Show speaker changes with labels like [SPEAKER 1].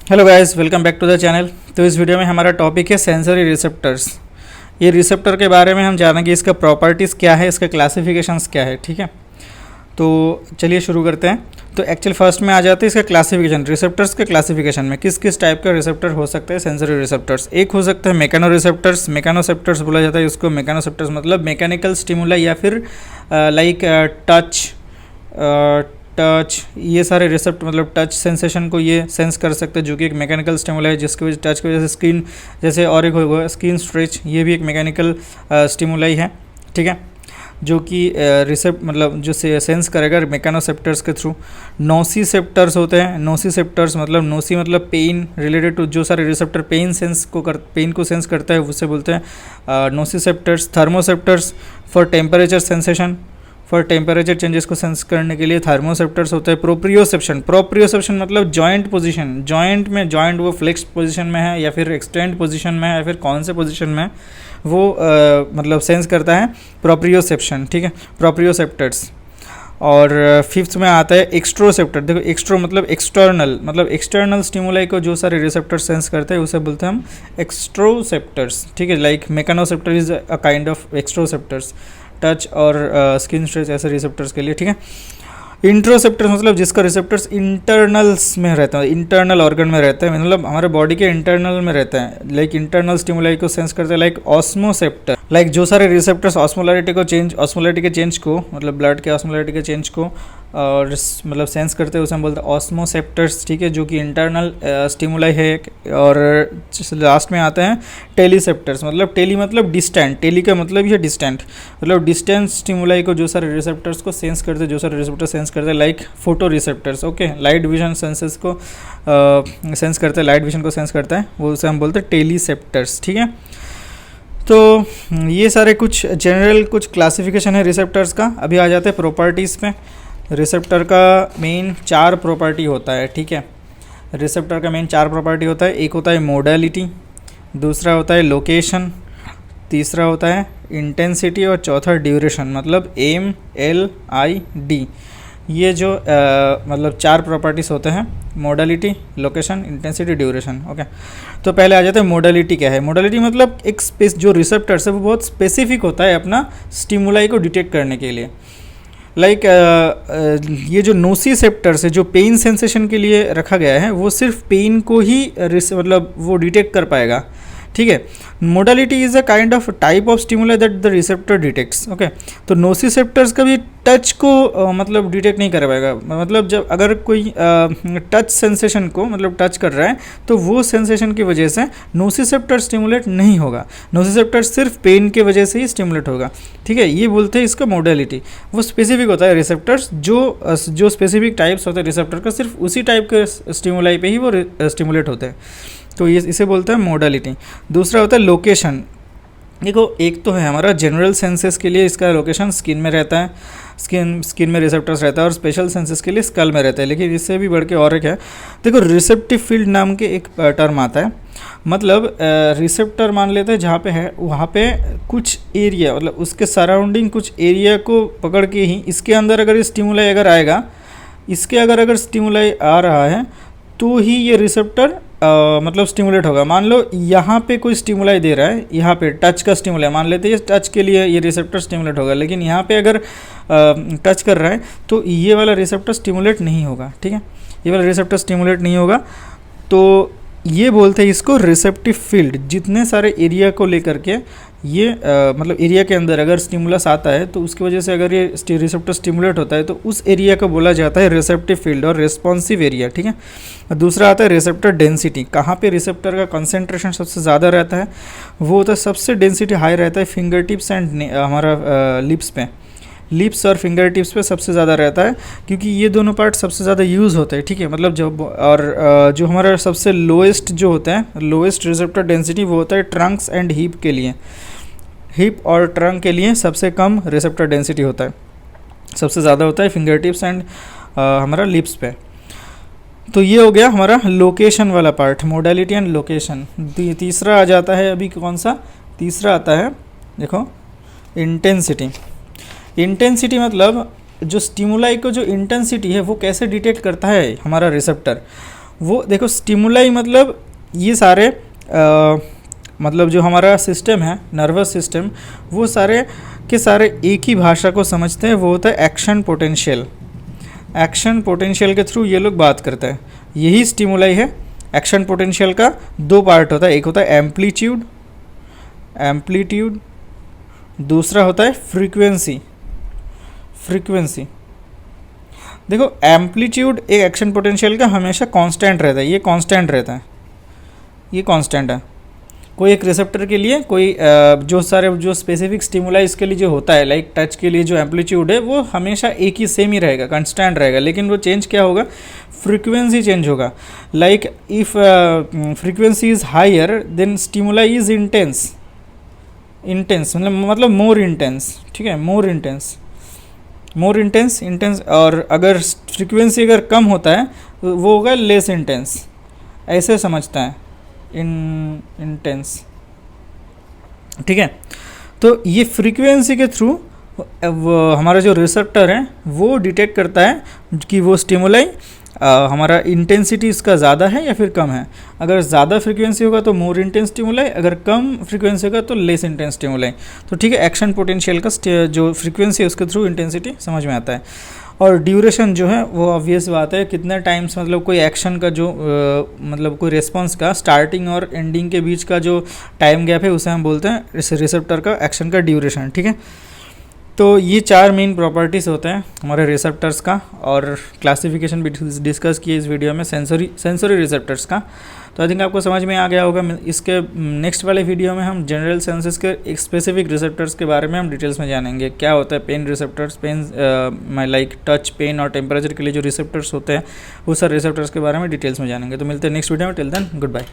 [SPEAKER 1] Hello guys, welcome back to the channel. तो इस video में हमारा टॉपिक है सेंसरी रिसेप्टर्स। ये रिसेप्टर के बारे में हम जानेंगे, इसका प्रॉपर्टीज़ क्या है, इसका क्लासिफिकेशंस क्या है। ठीक है, तो चलिए शुरू करते हैं। तो एक्चुअल फर्स्ट में आ जाते हैं इसका क्लासिफिकेशन। रिसेप्टर्स के क्लासिफिकेशन में किस किस टाइप का रिसेप्टर हो सकता है सेंसरी रिसेप्टर्स। एक हो सकता है मैकेनो रिसेप्टर्स। मैकेनोसेप्टर्स बोला जाता है इसको। मैकेनोसेप्टर्स मतलब मैकेनिकल स्टिमुलाई या फिर लाइक टच, ये सारे रिसेप्ट मतलब टच सेंसेशन को ये सेंस कर सकते हैं, जो कि एक मैकेनिकल स्टिमुलाई है, जिसकी वजह टच की वजह से स्किन, जैसे और एक होगा स्किन स्ट्रेच, ये भी एक मैकेनिकल स्टिमुलाई है। ठीक है, जो कि रिसेप्ट मतलब जो सेंस करेगा मैकेनोसेप्टर्स के थ्रू। नोसिसेप्टर्स होते हैं। नोसिसेप्टर्स मतलब नोसी मतलब पेन रिलेटेड टू, जो सारे रिसेप्टर पेन को सेंस करता है उसे बोलते हैं nociceptors. Thermoceptors for temperature sensation, for temperature changes को सेंस करने के लिए थर्मोसेप्टर्स होते हैं। प्रोप्रियोसेप्शन मतलब जॉइंट पोजीशन, जॉइंट वो फ्लेक्स पोजीशन में है या फिर एक्सटेंड पोजीशन में है या फिर कौन से पोजीशन में है वो मतलब सेंस करता है प्रोप्रियोसेप्शन। ठीक है, प्रोप्रियोसेप्टर्स। और फिफ्थ में आता है एक्सट्रोसेप्टर। देखो एक्सट्रो मतलब एक्सटर्नल स्टिमुलाई को जो सारे रिसेप्टर सेंस करते हैं उसे बोलते हैं हम एक्सट्रोसेप्टर्स। ठीक है, like mechanoceptor is a kind of exteroceptors, touch और स्किन स्ट्रेच ऐसे रिसेप्टर्स के लिए। ठीक है, इंट्रोसेप्टर्स मतलब जिसका रिसेप्टर्स इंटरनल्स में रहता है, इंटरनल ऑर्गन में रहता है, मतलब हमारे बॉडी के इंटरनल में रहता है, लाइक इंटरनल स्टिमुलाई को सेंस करते हैं, लाइक ऑस्मोसेप्टर। लाइक जो सारे रिसेप्टर्स ऑस्मोलैरिटी के चेंज को मतलब ब्लड के ऑस्मोलैरिटी के चेंज को और मतलब सेंस करते हैं उसे हम बोलते हैं ऑस्मोसेप्टर्स। ठीक है, जो कि इंटरनल स्टिमुलाई है। और लास्ट में आते हैं टेलीसेप्टर्स। मतलब टेली मतलब डिस्टेंट, टेली का मतलब ये डिस्टेंट, मतलब डिस्टेंस स्टिमुलाई को जो सारे रिसेप्टर्स को सेंस करते हैं, जो सारे रिसेप्टर सेंस करते हैं, like photo receptors. Okay, light vision senses को सेंस करते हैं, लाइट विजन को सेंस करता है, वो उसे हम बोलते हैं टेलीसेप्टर्स। ठीक है, तो ये सारे कुछ जनरल कुछ क्लासिफिकेशन है रिसेप्टर्स का। अभी आ जाते हैं प्रॉपर्टीज़ पे। रिसेप्टर का मेन 4 प्रॉपर्टी होता है। ठीक है, रिसेप्टर का मेन 4 प्रॉपर्टी होता है। एक होता है मोडालिटी, दूसरा होता है लोकेशन, तीसरा होता है इंटेंसिटी और चौथा ड्यूरेशन मतलब MLID। ये जो मतलब 4 प्रॉपर्टीज़ होते हैं, modality, location, intensity, duration. Okay, तो पहले आ जाते हैं मोडालिटी क्या है। मोडालिटी मतलब एक जो रिसेप्टर्स है वो बहुत स्पेसिफिक होता है अपना स्टिमुलाई को डिटेक्ट करने के लिए। लाइक ये जो नोसिसेप्टर्स है जो पेन सेंसेशन के लिए रखा गया है, वो सिर्फ पेन को ही मतलब वो डिटेक्ट कर पाएगा। ठीक है, modality is a kind of type of stimuli that the receptor detects. Okay, तो नोसिसेप्टर्स कभी टच को मतलब डिटेक्ट नहीं कर पाएगा। मतलब जब अगर कोई टच सेंसेशन को मतलब टच कर रहा है तो वो सेंसेशन की वजह से नोसिसेप्टर स्टिमुलेट नहीं होगा, नोसिसेप्टर सिर्फ पेन के वजह से ही स्टिमुलेट होगा। ठीक है, ये बोलते हैं इसका मोडालिटी। वो स्पेसिफिक होता है रिसेप्टर्स, जो स्पेसिफिक टाइप्स होते हैं रिसेप्टर का, सिर्फ उसी टाइप के स्टिमुलाई पे ही वो स्टिमुलेट होते हैं, तो ये इसे बोलते हैं मोडालिटी। दूसरा होता है लोकेशन। देखो एक तो है हमारा जनरल सेंसेस के लिए इसका लोकेशन स्किन में रहता है, स्किन में रिसेप्टर्स रहता है, और स्पेशल सेंसेस के लिए स्कल में रहता है। लेकिन इससे भी बढ़ के और एक है, देखो रिसेप्टिव फील्ड नाम के एक टर्म आता है। मतलब रिसेप्टर मान लेते हैं जहाँ पे है वहाँ पे कुछ एरिया मतलब उसके सराउंडिंग कुछ एरिया को पकड़ के ही इसके अंदर अगर स्टिमुलाई अगर आएगा, इसके अगर स्टिमुलाई आ रहा है तो ही ये रिसेप्टर मतलब स्टिमुलेट होगा। मान लो यहाँ पे कोई स्टिमुलाई दे रहा है, यहाँ पे टच का स्टिमुलाई मान लेते हैं, टच के लिए ये रिसेप्टर स्टिमुलेट होगा, लेकिन यहाँ पे अगर टच कर रहा है तो ये वाला रिसेप्टर स्टिमुलेट नहीं होगा। ठीक है, ये वाला रिसेप्टर स्टिमुलेट नहीं होगा, तो ये बोलते हैं इसको रिसेप्टिव फील्ड। जितने सारे एरिया को लेकर के ये मतलब एरिया के अंदर अगर स्टिमुलस आता है तो उसकी वजह से अगर ये रिसेप्टर स्टिमुलेट होता है तो उस एरिया को बोला जाता है रिसेप्टिव फील्ड और रिस्पॉन्सिव एरिया। ठीक है, दूसरा आता है रिसेप्टर डेंसिटी। कहाँ पे रिसेप्टर का कंसंट्रेशन सबसे ज़्यादा रहता है, वो होता है सबसे डेंसिटी हाई रहता है फिंगर टिप्स एंड हमारा लिप्स पे, लिप्स और फिंगर टिप्स पे सबसे ज़्यादा रहता है, क्योंकि ये दोनों पार्ट सबसे ज़्यादा यूज़ होते हैं। ठीक है, मतलब जब और जो हमारा सबसे लोएस्ट जो होता है, लोएस्ट रिसेप्टर डेंसिटी वो होता है ट्रंक्स एंड हिप के लिए। हिप और ट्रंक के लिए सबसे कम रिसेप्टर डेंसिटी होता है, सबसे ज़्यादा होता है फिंगर टिप्स एंड हमारा लिप्स पे। तो ये हो गया हमारा लोकेशन वाला पार्ट, मोडालिटी एंड लोकेशन। तीसरा आ जाता है अभी कौन सा, तीसरा आता है देखो इंटेंसिटी। इंटेंसिटी मतलब जो स्टिमुलाई को जो इंटेंसिटी है वो कैसे डिटेक्ट करता है हमारा रिसेप्टर, वो देखो स्टिमुलाई मतलब ये सारे मतलब जो हमारा सिस्टम है, नर्वस सिस्टम, वो सारे के सारे एक ही भाषा को समझते हैं, वो होता है एक्शन पोटेंशियल। एक्शन पोटेंशियल के थ्रू ये लोग बात करते हैं, यही स्टिमुलाई है। एक्शन पोटेंशियल का दो पार्ट होता है, एक होता है एम्पलीट्यूड, एम्पलीट्यूड, दूसरा होता है फ्रीक्वेंसी, फ्रीक्वेंसी। देखो एम्पलीट्यूड एक एक्शन पोटेंशियल का हमेशा कांस्टेंट रहता है, ये कांस्टेंट रहता है, ये कांस्टेंट है। कोई एक रिसेप्टर के लिए कोई जो सारे जो स्पेसिफिक स्टिमुलाई इसके लिए जो होता है, लाइक टच के लिए जो एम्पलीट्यूड है वो हमेशा एक ही सेम ही रहेगा, कांस्टेंट रहेगा, लेकिन वो चेंज क्या होगा, फ्रीक्वेंसी चेंज होगा। Like if frequency is higher then stimuli is intense, intense मतलब मोर इंटेंस, ठीक है, more intense, more intense, intense. और अगर फ्रीक्वेंसी अगर कम होता है तो वो होगा लेस इंटेंस, ऐसे समझता है, इंटेंस, ठीक है। तो ये फ्रीक्वेंसी के थ्रू हमारा जो रिसेप्टर है वो डिटेक्ट करता है कि वो स्टिमुलाई हमारा इंटेंसिटी इसका ज़्यादा है या फिर कम है। अगर ज़्यादा फ्रीक्वेंसी होगा तो मोर इंटेंस स्टिमुलाई, अगर कम फ्रीक्वेंसी होगा तो लेस इंटेंस स्टिमुलाई। तो ठीक है, एक्शन पोटेंशियल का जो फ्रीक्वेंसी है उसके थ्रू इंटेंसिटी समझ में आता है। और ड्यूरेशन जो है वो ऑब्वियस बात है, कितना टाइम्स मतलब कोई एक्शन का जो मतलब कोई रिस्पॉन्स का स्टार्टिंग और एंडिंग के बीच का जो टाइम गैप है उसे हम बोलते हैं इस रिसेप्टर का एक्शन का ड्यूरेशन, ठीक है। तो ये चार मेन प्रॉपर्टीज़ होते हैं हमारे रिसेप्टर्स का, और क्लासिफिकेशन भी डिस्कस किए इस वीडियो में सेंसरी रिसेप्टर्स का। तो आई थिंक आपको समझ में आ गया होगा। इसके नेक्स्ट वाले वीडियो में हम जनरल सेंसेस के एक स्पेसिफिक रिसेप्टर्स के बारे में हम डिटेल्स में जानेंगे, क्या होता है pain receptors, pain like touch, pain और टेम्परेचर के लिए जो रिसेप्टर्स होते हैं वो सर रिसेप्टर्स के बारे में डिटेल्स में जानेंगे। तो मिलते हैं नेक्स्ट वीडियो में, टिल देन गुड बाय।